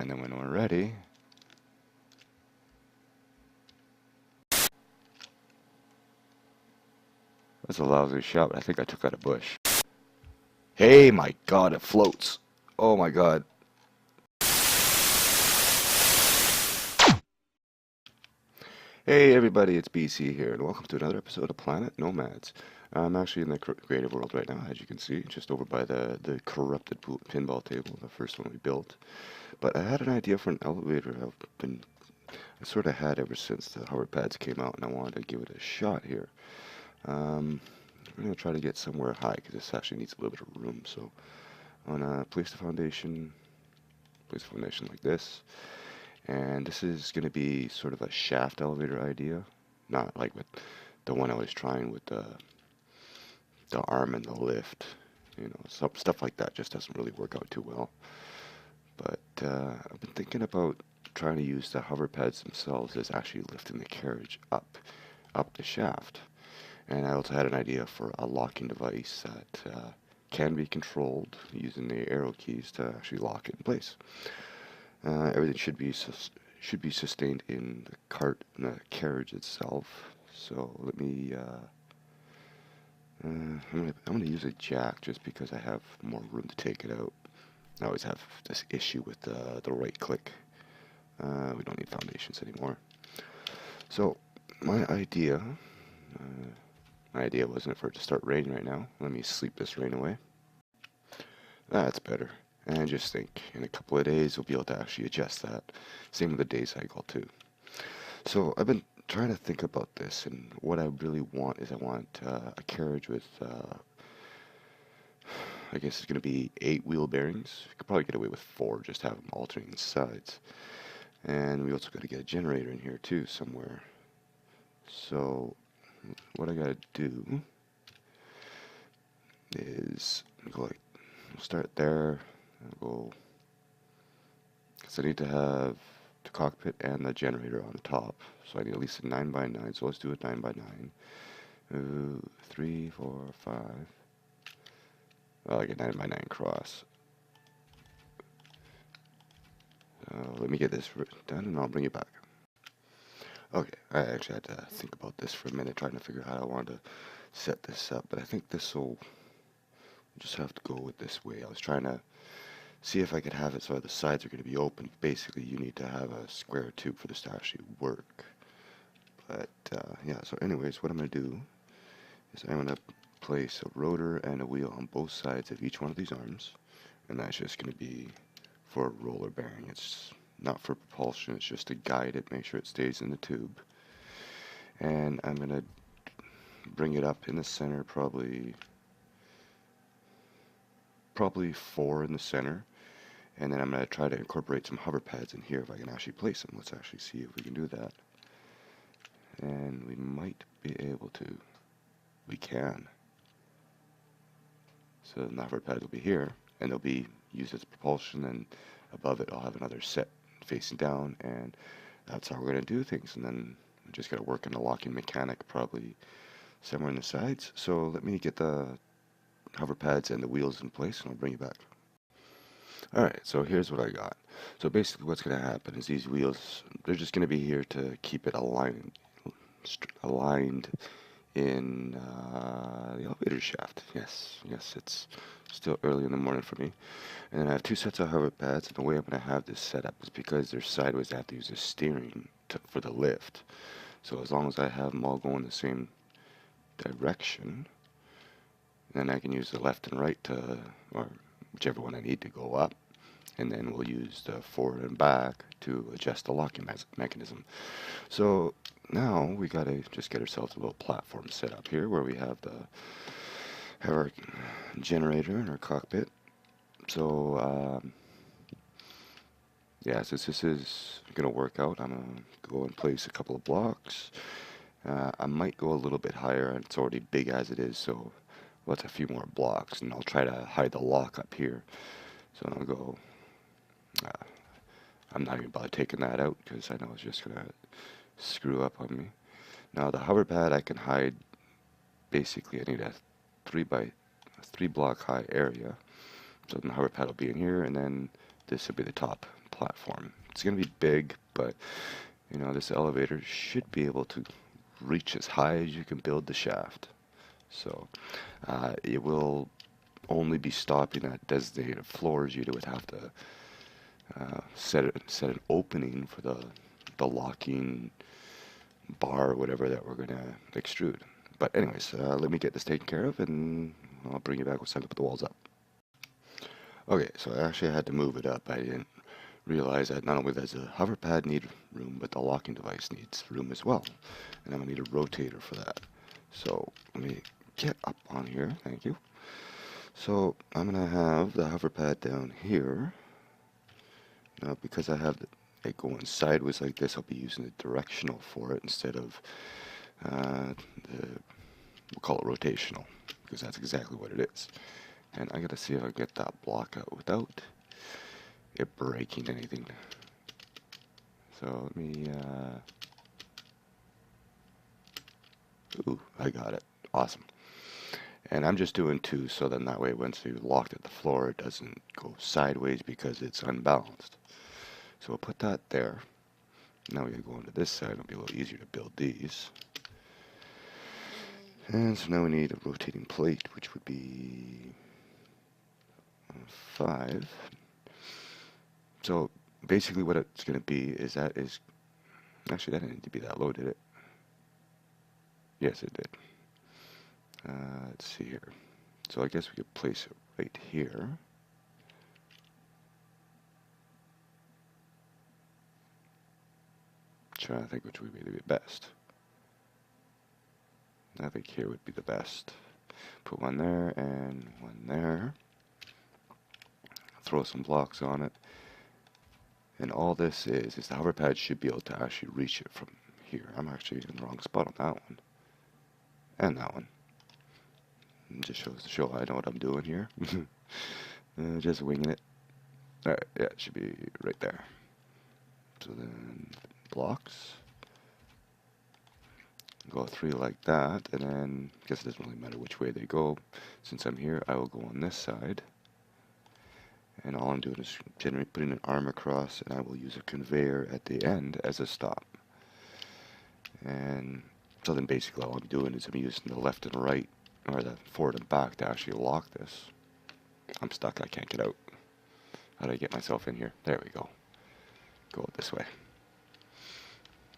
And then when we're ready, that's a lousy shot. I think I took out a bush. Hey, my God, it floats. Oh my God. Hey everybody, it's BC here, and welcome to another episode of Planet Nomads. I'm actually in the creative world right now, as you can see, just over by the corrupted pinball table, the first one we built. But I had an idea for an elevator I sort of had ever since the hover pads came out, and I wanted to give it a shot here. I'm going to try to get somewhere high, because this actually needs a little bit of room, so I'm going to place a foundation like this. And this is going to be sort of a shaft elevator idea, not like with the one I was trying with the arm and the lift. You know, stuff like that just doesn't really work out too well. But I've been thinking about trying to use the hover pads themselves as actually lifting the carriage up the shaft. And I also had an idea for a locking device that can be controlled using the arrow keys to actually lock it in place. Everything should be sustained in the cart and the carriage itself. So let me. I'm gonna use a jack just because I have more room to take it out. I always have this issue with the right click. We don't need foundations anymore. So my idea wasn't for it to start raining right now. Let me sleep this rain away. That's better. And just think, in a couple of days, we'll be able to actually adjust that. Same with the day cycle, too. So I've been trying to think about this, and what I really want is I want a carriage with, I guess it's going to be 8 wheel bearings. You could probably get away with 4, just have them alternating sides. And we also got to get a generator in here, too, somewhere. So what I got to do is go like, we'll start there. Go, because I need to have the cockpit and the generator on the top, so I need at least a 9x9. So let's do a 9x9. 3, 4, 5. Like a 9x9 cross. Let me get this done, and I'll bring you back. Okay, I actually had to think about this for a minute, trying to figure out how I wanted to set this up, but I think this will just have to go with this way. I was trying to see if I could have it so the sides are going to be open. Basically, you need to have a square tube for this to actually work. But, yeah, so anyways, what I'm going to do is I'm going to place a rotor and a wheel on both sides of each one of these arms. And that's just going to be for a roller bearing. It's not for propulsion, it's just to guide it, make sure it stays in the tube. And I'm going to bring it up in the center, probably 4 in the center. And then I'm going to try to incorporate some hover pads in here if I can actually place them. Let's actually see if we can do that. And we might be able to. We can. So the hover pads will be here, and they'll be used as propulsion, and above it I'll have another set facing down, and that's how we're going to do things. And then we just got to work on the locking mechanic probably somewhere in the sides. So let me get the hover pads and the wheels in place, and I'll bring you back. Alright, so here's what I got. So basically what's going to happen is these wheels, they're just going to be here to keep it aligned in the elevator shaft. Yes, it's still early in the morning for me. And then I have 2 sets of hover pads, and the way I'm going to have this set up is because they're sideways, I have to use the steering for the lift. So as long as I have them all going the same direction, then I can use the left and right or whichever one I need to go up, and then we'll use the forward and back to adjust the locking mechanism. So now we gotta just get ourselves a little platform set up here where we have our generator and our cockpit. So yeah, since this is gonna work out, I'm gonna go and place a couple of blocks. I might go a little bit higher, and it's already big as it is, so let's a few more blocks, and I'll try to hide the lock up here. So I'll go. I'm not even about taking that out because I know it's just gonna screw up on me. Now the hover pad I can hide. Basically, I need a 3 block high area. So the hover pad will be in here, and then this will be the top platform. It's going to be big, but you know, this elevator should be able to reach as high as you can build the shaft. So it will only be stopping at designated floors. You would have to set an opening for the locking bar or whatever that we're gonna extrude. But anyways, let me get this taken care of, and I'll bring you back once I put the walls up. Okay, so I actually had to move it up. I didn't realize that not only does the hover pad need room, but the locking device needs room as well. And I'm gonna need a rotator for that. So let me get up on here, thank you. So I'm gonna have the hover pad down here. Now because I have it going sideways like this, I'll be using the directional for it instead of we'll call it rotational, because that's exactly what it is. And I gotta see if I can get that block out without it breaking anything. So let me, ooh, I got it. Awesome. And I'm just doing two, so then that way once you're locked at the floor, it doesn't go sideways because it's unbalanced. So we'll put that there. Now we gotta go onto this side. It'll be a little easier to build these. And so now we need a rotating plate, which would be 5. So basically what it's going to be is actually that didn't need to be that low, did it? Yes, it did. Let's see here. So I guess we could place it right here. Trying to think which would be the best. I think here would be the best. Put one there and one there. Throw some blocks on it. And all this is the hover pad should be able to actually reach it from here. I'm actually in the wrong spot on that one. And that one. It just shows to show I know what I'm doing here. Just winging it. Alright, yeah, it should be right there. So then blocks. Go 3 like that, and then I guess it doesn't really matter which way they go. Since I'm here, I will go on this side. And all I'm doing is putting an arm across, and I will use a conveyor at the end as a stop. And so then basically all I'm doing is I'm using the left and right, or the forward and back to actually lock this. I'm stuck, I can't get out. How do I get myself in here? There we go. Go this way.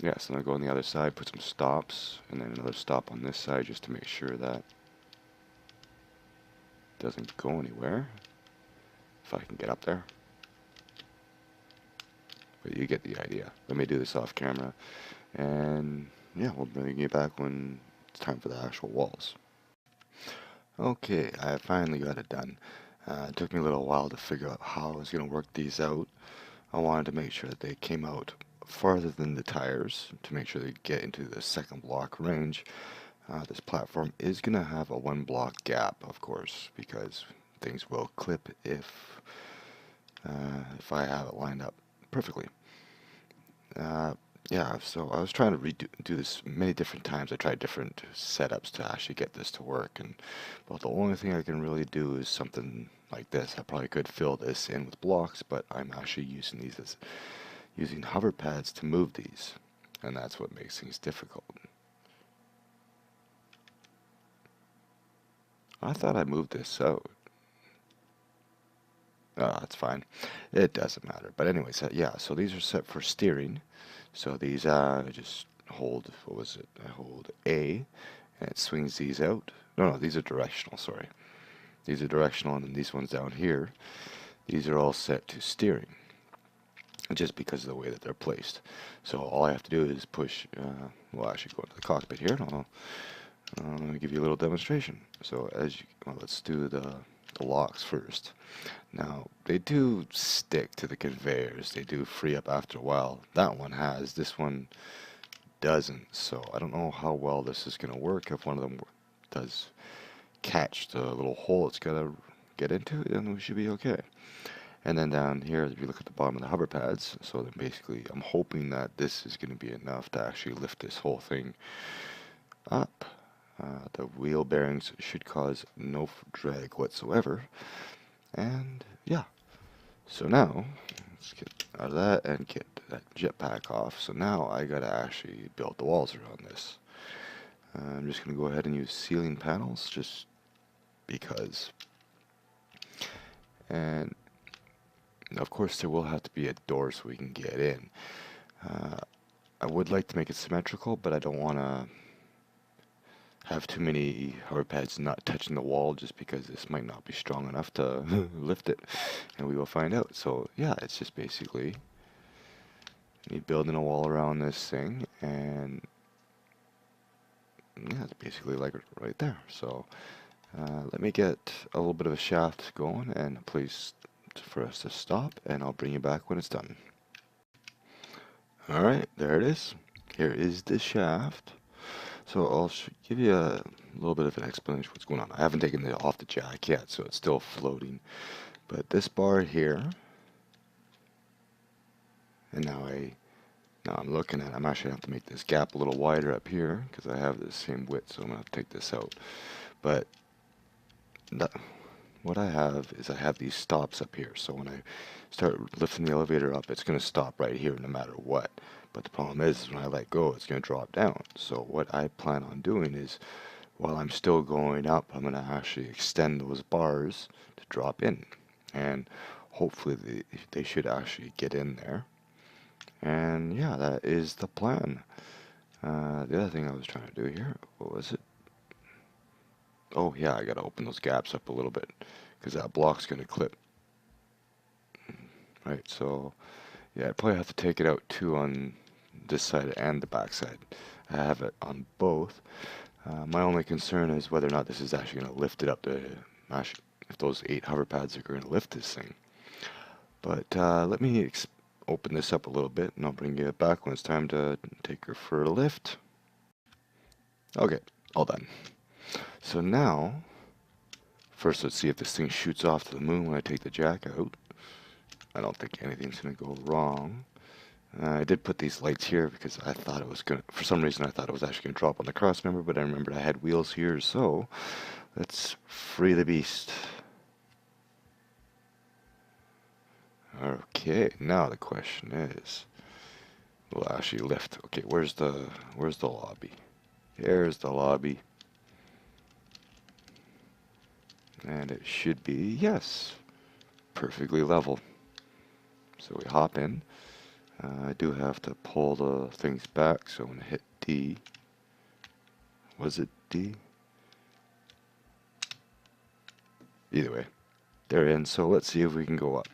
Yeah, so I'm going to go on the other side, put some stops, and then another stop on this side just to make sure that it doesn't go anywhere. If I can get up there. But you get the idea. Let me do this off camera. And yeah, we'll bring you back when it's time for the actual walls. Okay, I finally got it done. It took me a little while to figure out how I was going to work these out. I wanted to make sure that they came out farther than the tires to make sure they get into the second block range. This platform is going to have a 1 block gap, of course, because things will clip if I have it lined up perfectly. Yeah, so I was trying to do this many different times. I tried different setups to actually get this to work, and well, the only thing I can really do is something like this. I probably could fill this in with blocks, but I'm actually using these as using hover pads to move these, and that's what makes things difficult. I thought I moved this out. Oh, that's fine. It doesn't matter. But anyways, yeah, so these are set for steering. So these, just hold, what was it? I hold A, and it swings these out. No, these are directional, sorry. These are directional, and then these ones down here, these are all set to steering, just because of the way that they're placed. So all I have to do is push, well, actually go into the cockpit here, and I'll give you a little demonstration. So well, let's do the locks first. Now, they do stick to the conveyors. They do free up after a while. That one has. This one doesn't. So I don't know how well this is going to work. If one of them does catch the little hole it's got to get into, then we should be okay. And then down here, if you look at the bottom of the hover pads, so then basically I'm hoping that this is going to be enough to actually lift this whole thing up. The wheel bearings should cause no drag whatsoever. And yeah, so now Let's get out of that and get that jetpack off. So now I gotta actually build the walls around this. I'm just gonna go ahead and use ceiling panels just because. And of course there will have to be a door so we can get in. I would like to make it symmetrical, but I don't want to have too many hover pads not touching the wall just because this might not be strong enough to lift it, and we will find out. So yeah, it's just basically me building a wall around this thing, and yeah, it's basically like right there. So let me get a little bit of a shaft going and a place for us to stop, and I'll bring you back when it's done. Alright, there it is. Here is the shaft. So I'll give you a little bit of an explanation of what's going on. I haven't taken it off the jack yet, so it's still floating. But this bar here, and now I'm looking at it. I'm actually going to have to make this gap a little wider up here because I have the same width, so I'm going to have to take this out. But what I have is I have these stops up here, so when I start lifting the elevator up, it's going to stop right here no matter what. But the problem is when I let go, it's going to drop down. So what I plan on doing is, while I'm still going up, I'm going to actually extend those bars to drop in. And hopefully they should actually get in there. And yeah, that is the plan. The other thing I was trying to do here, what was it? Oh yeah, I got to open those gaps up a little bit because that block's going to clip. Right, so yeah, I'd probably have to take it out too on this side and the back side. I have it on both. My only concern is whether or not this is actually going to lift it up to, if those 8 hover pads are going to lift this thing. But let me open this up a little bit and I'll bring you back when it's time to take her for a lift. Okay, all done. So now, first let's see if this thing shoots off to the moon when I take the jack out. I don't think anything's going to go wrong. I did put these lights here because I thought it was going to, for some reason I thought it was actually going to drop on the cross member, but I remembered I had wheels here, so let's free the beast. Okay, now the question is, we'll actually lift. Okay, where's the lobby? There's the lobby. And it should be, yes, perfectly level. So we hop in. I do have to pull the things back, so I'm going to hit D. Was it D? Either way, they're in, so let's see if we can go up.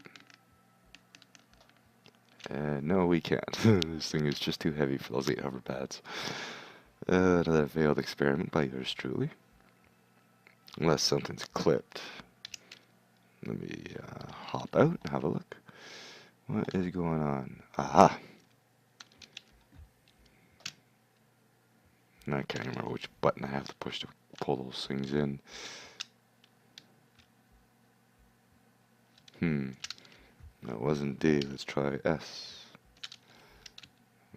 No, we can't. This thing is just too heavy for those 8 hover pads. Another failed experiment by yours truly. Unless something's clipped. Let me hop out and have a look. What is going on? Aha! I can't remember which button I have to push to pull those things in. That wasn't D. Let's try S.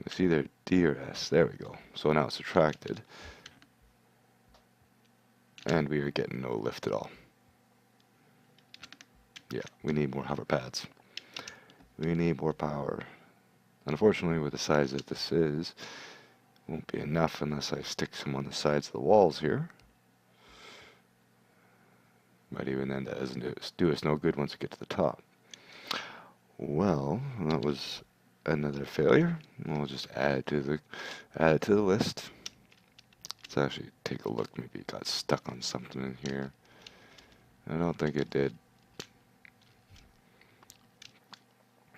It's either D or S. There we go. So now it's attracted. And we are getting no lift at all. Yeah, we need more hover pads. We need more power. Unfortunately, with the size that this is, won't be enough unless I stick some on the sides of the walls here. But even then, that doesn't do us no good once we get to the top. Well, that was another failure. We'll just add it to the list. Let's actually take a look. Maybe it got stuck on something in here. I don't think it did.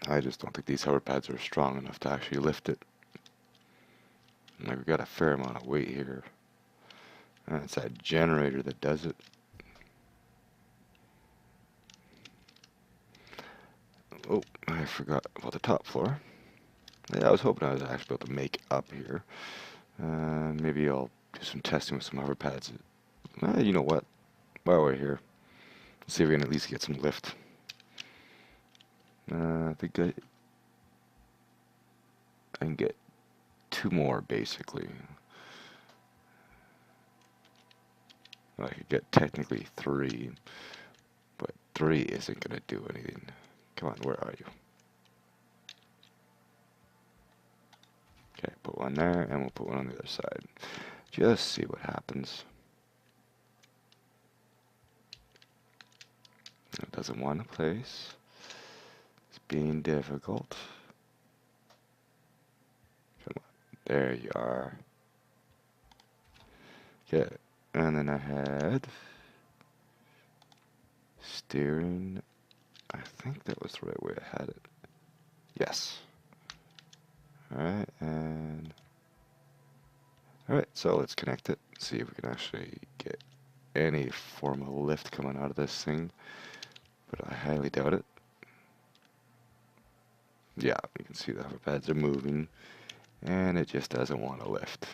I just don't think these hover pads are strong enough to actually lift it. Like, we got a fair amount of weight here. And it's that generator that does it. Oh, I forgot about the top floor. Yeah, I was hoping I was actually able to make up here. Maybe I'll do some testing with some hover pads. You know what? While we're here, let's see if we can at least get some lift. I think I can get 2 more, basically. Well, I could get technically 3, but 3 isn't going to do anything. Come on, where are you? one there, and we'll put one on the other side. Just see what happens. It doesn't want to place. It's being difficult. Come on. There you are. Okay, and then I had steering. I think that was the right way I had it. Yes. Alright, and alright, so let's connect it. See if we can actually get any form of lift coming out of this thing. But I highly doubt it. Yeah, you can see the hover pads are moving, and it just doesn't want to lift.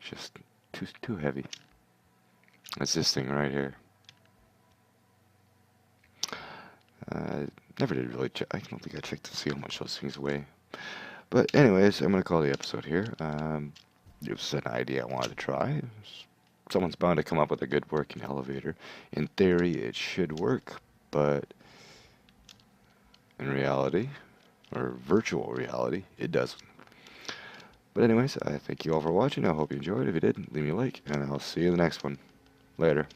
It's just too heavy. It's this thing right here. Never did really check. I don't think I checked to see how much those things weigh. But anyways, I'm going to call the episode here. It was an idea I wanted to try. Someone's bound to come up with a good working elevator. In theory, it should work, but in reality, or virtual reality, it doesn't. But anyways, I thank you all for watching. I hope you enjoyed. If you did, leave me a like, and I'll see you in the next one. Later.